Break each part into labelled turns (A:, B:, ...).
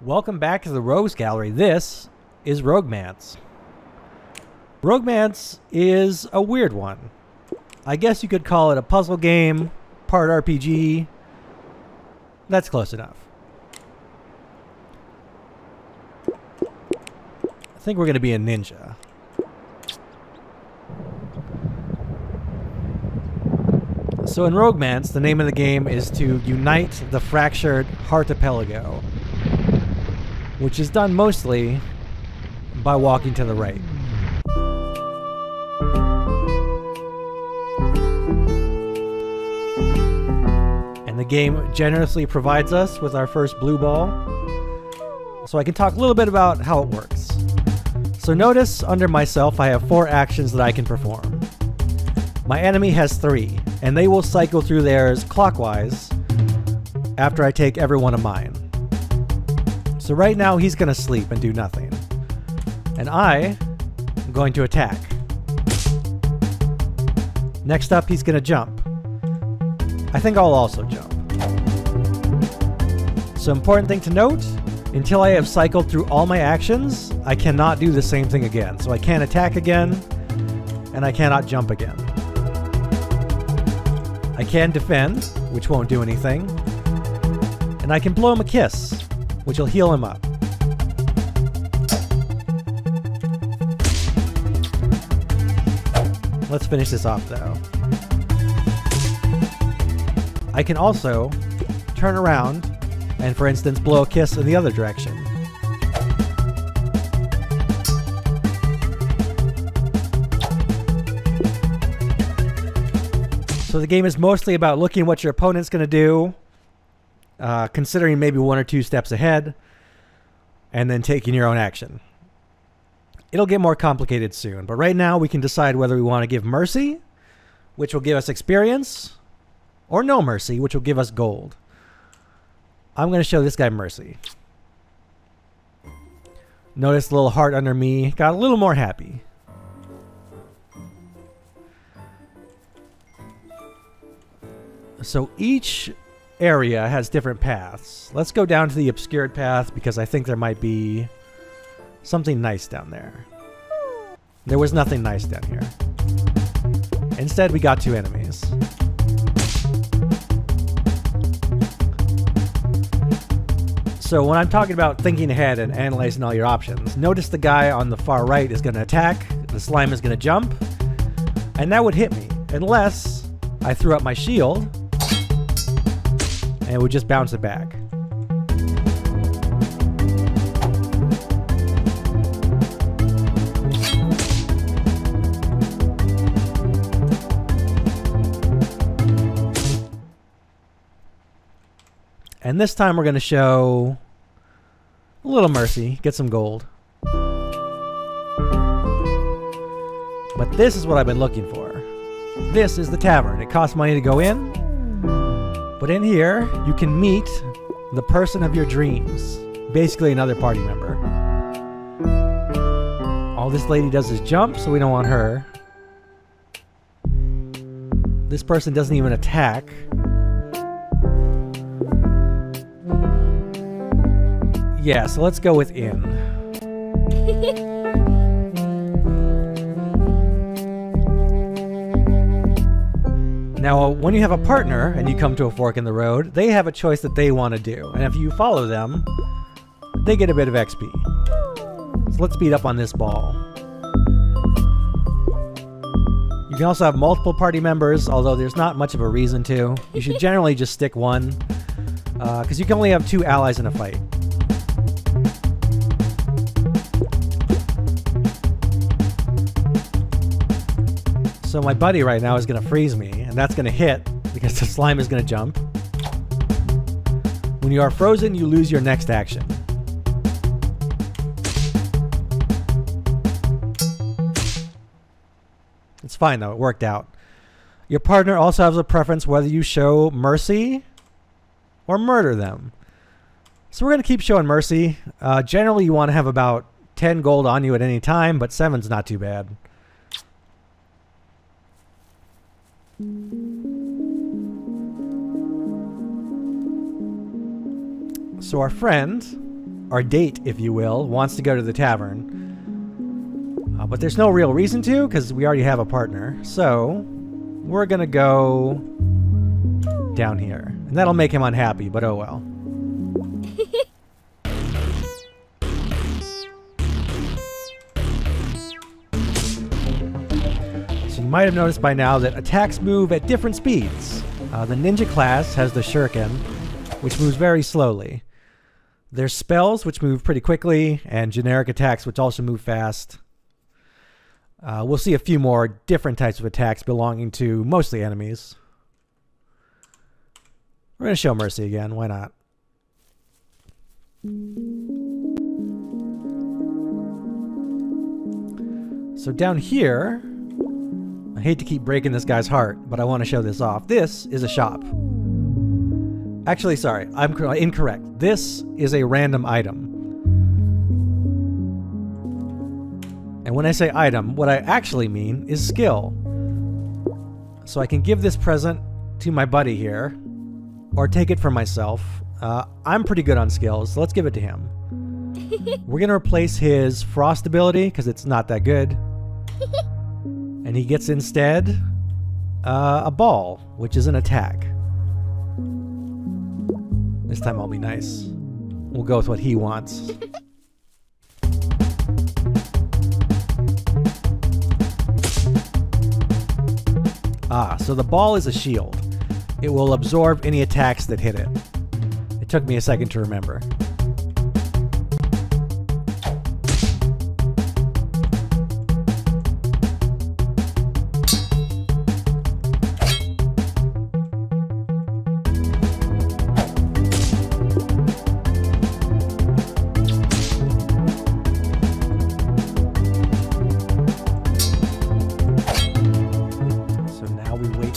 A: Welcome back to the Rogues Gallery. This is Roguemance. Roguemance is a weird one. I guess you could call it a puzzle game, part RPG. That's close enough. I think we're going to be a ninja. So in Roguemance, the name of the game is to unite the fractured Archipelago, which is done mostly by walking to the right. And the game generously provides us with our first blue ball, so I can talk a little bit about how it works. So notice under myself I have 4 actions that I can perform. My enemy has 3, and they will cycle through theirs clockwise after I take every one of mine. So right now he's going to sleep and do nothing. And I am going to attack. Next up he's going to jump. I think I'll also jump. So important thing to note, until I have cycled through all my actions, I cannot do the same thing again. So I can't attack again, and I cannot jump again. I can defend, which won't do anything. And I can blow him a kiss, which will heal him up. Let's finish this off though. I can also turn around and, for instance, blow a kiss in the other direction. So the game is mostly about looking at what your opponent's going to do, considering maybe 1 or 2 steps ahead, and then taking your own action. It'll get more complicated soon, but right now we can decide whether we want to give mercy, which will give us experience, or no mercy, which will give us gold. I'm going to show this guy mercy. Notice the little heart under me got a little more happy. So each area has different paths. Let's go down to the obscured path because I think there might be something nice down there. There was nothing nice down here. Instead, we got 2 enemies. So when I'm talking about thinking ahead and analyzing all your options, notice the guy on the far right is going to attack, the slime is going to jump, and that would hit me, unless I threw up my shield and it would just bounce it back. And this time we're going to show a little mercy, get some gold. But this is what I've been looking for. This is the Tavern. It costs money to go in, but in here you can meet the person of your dreams, basically another party member. All this lady does is jump, so we don't want her. This person doesn't even attack. Yeah, so let's go with in. Now, when you have a partner and you come to a fork in the road, they have a choice that they want to do. And if you follow them, they get a bit of XP. So let's speed up on this ball. You can also have multiple party members, although there's not much of a reason to. You should generally just stick one, because you can only have 2 allies in a fight. So my buddy right now is going to freeze me, and that's going to hit because the slime is going to jump. When you are frozen, you lose your next action. It's fine though, it worked out. Your partner also has a preference whether you show mercy or murder them. So we're going to keep showing mercy. Generally you want to have about 10 gold on you at any time, but 7's not too bad. So our friend our date, if you will, wants to go to the tavern. But there's no real reason to, because we already have a partner. So we're going to go down here. And that'll make him unhappy, but oh well. So you might have noticed by now that attacks move at different speeds. The ninja class has the shuriken, which moves very slowly. There's spells, which move pretty quickly, and generic attacks, which also move fast. We'll see a few more different types of attacks belonging to mostly enemies. We're going to show Mercy again. Why not? So down here, I hate to keep breaking this guy's heart, but I want to show this off. This is a shop. Actually, sorry, I'm incorrect. This is a random item. And when I say item, what I actually mean is skill. So I can give this present to my buddy here, or take it for myself. I'm pretty good on skills, so let's give it to him. We're going to replace his frost ability, because it's not that good. And he gets instead a ball, which is an attack. This time I'll be nice. We'll go with what he wants. So the ball is a shield. It will absorb any attacks that hit it. It took me a second to remember.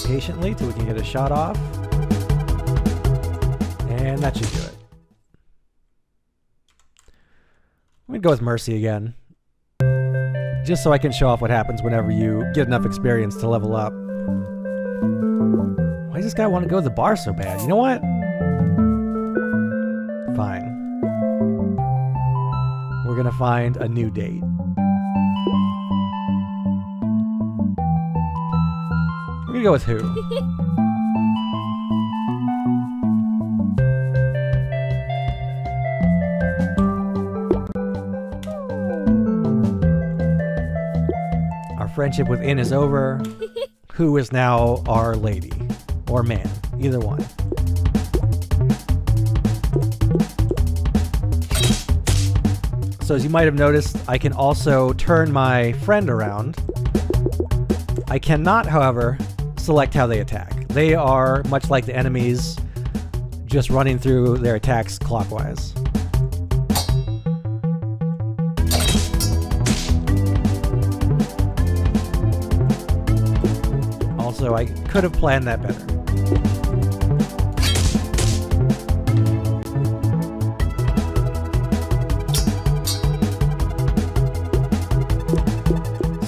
A: Patiently till we can get a shot off. And that should do it. I'm going to go with Mercy again. Just so I can show off what happens whenever you get enough experience to level up. Why does this guy want to go to the bar so bad? You know what? Fine. We're going to find a new date. We're gonna go with who? Our friendship with In is over. Who is now our lady? Or man. Either one. So as you might have noticed, I can also turn my friend around. I cannot, however, select how they attack. They are, much like the enemies, just running through their attacks clockwise. Also, I could have planned that better.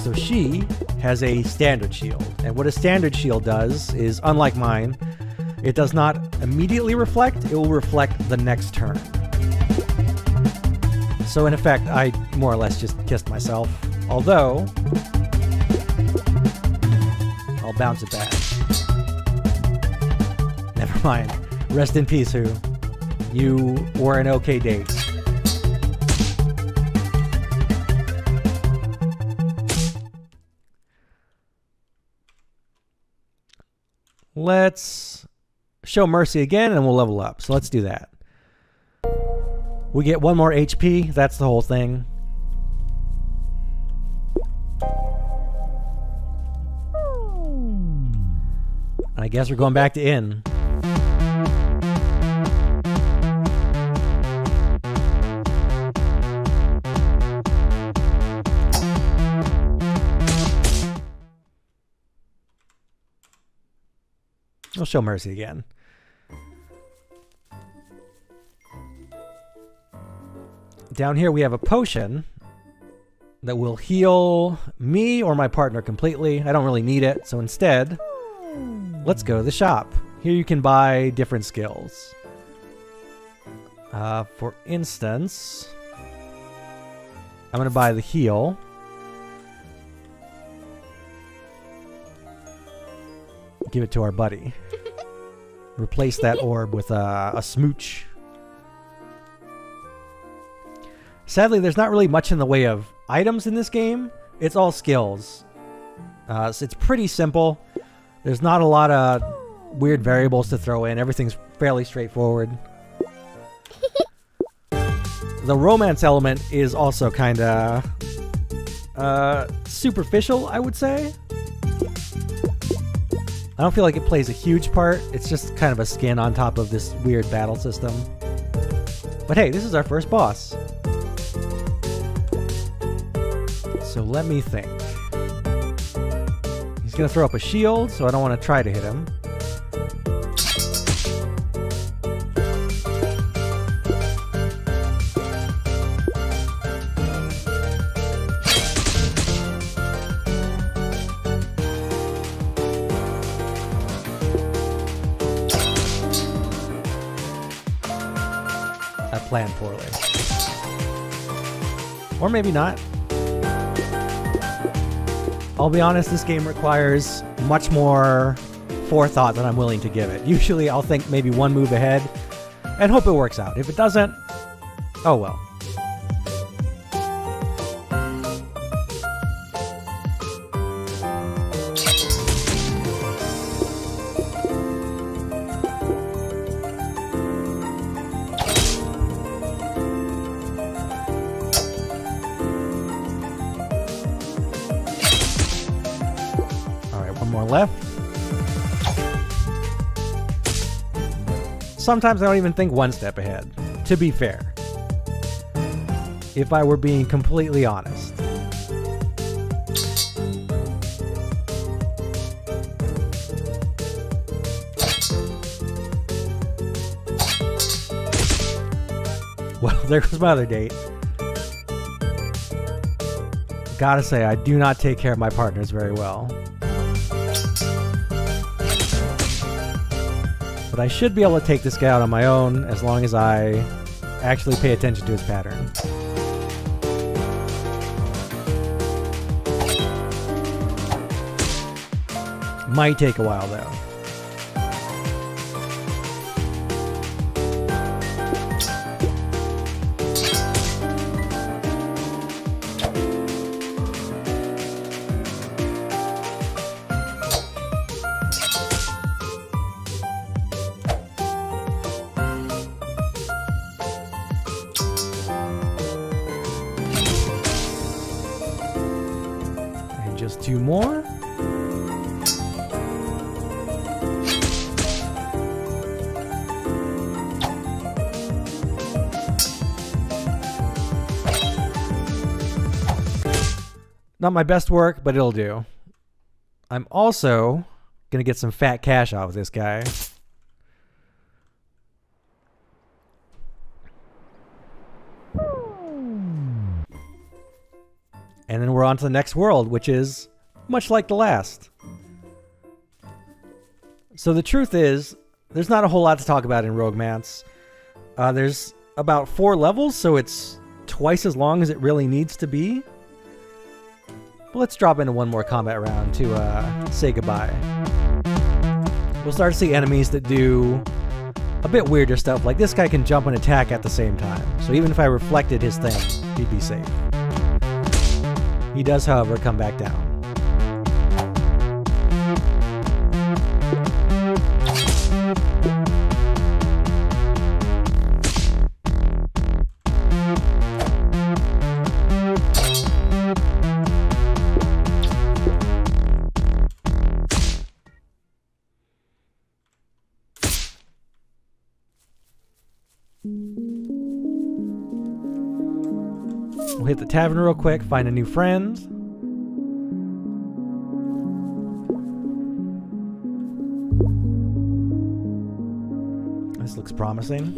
A: So she has a standard shield. And what a standard shield does is, unlike mine, it does not immediately reflect, it will reflect the next turn. So in effect, I more or less just kissed myself. Although, I'll bounce it back. Never mind. Rest in peace, Who. You were an okay date. Let's show Mercy again and we'll level up. So let's do that. We get 1 more HP. That's the whole thing. I guess we're going back to In. We'll show Mercy again. Down here we have a potion that will heal me or my partner completely. I don't really need it, so instead, let's go to the shop. Here you can buy different skills. For instance, I'm gonna buy the heal. Give it to our buddy. Replace that orb with a smooch. Sadly, there's not really much in the way of items in this game. It's all skills. So it's pretty simple. There's not a lot of weird variables to throw in. Everything's fairly straightforward. The romance element is also kind of superficial, I would say. I don't feel like it plays a huge part. It's just kind of a skin on top of this weird battle system. But hey, this is our first boss. So let me think. He's gonna throw up a shield, so I don't want to try to hit him. I planned poorly. Or maybe not. I'll be honest, this game requires much more forethought than I'm willing to give it. Usually I'll think maybe one move ahead and hope it works out. If it doesn't, oh well. Left. Sometimes I don't even think one step ahead, to be fair. If I were being completely honest. Well, there goes my other date. Gotta say, I do not take care of my partners very well. But I should be able to take this guy out on my own as long as I actually pay attention to his pattern. Might take a while though. Just two more. Not my best work, but it'll do. I'm also gonna get some fat cash out of this guy. And then we're on to the next world, which is much like the last. So the truth is, there's not a whole lot to talk about in Roguemance. There's about 4 levels, so it's twice as long as it really needs to be. But let's drop into one more combat round to say goodbye. We'll start to see enemies that do a bit weirder stuff, like this guy can jump and attack at the same time. So even if I reflected his thing, he'd be safe. He does, however, come back down. We'll hit the tavern real quick, find a new friend. This looks promising.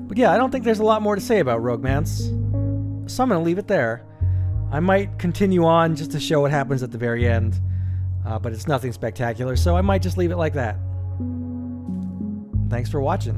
A: But yeah, I don't think there's a lot more to say about Roguemance, so I'm going to leave it there. I might continue on just to show what happens at the very end, but it's nothing spectacular, so I might just leave it like that. Thanks for watching.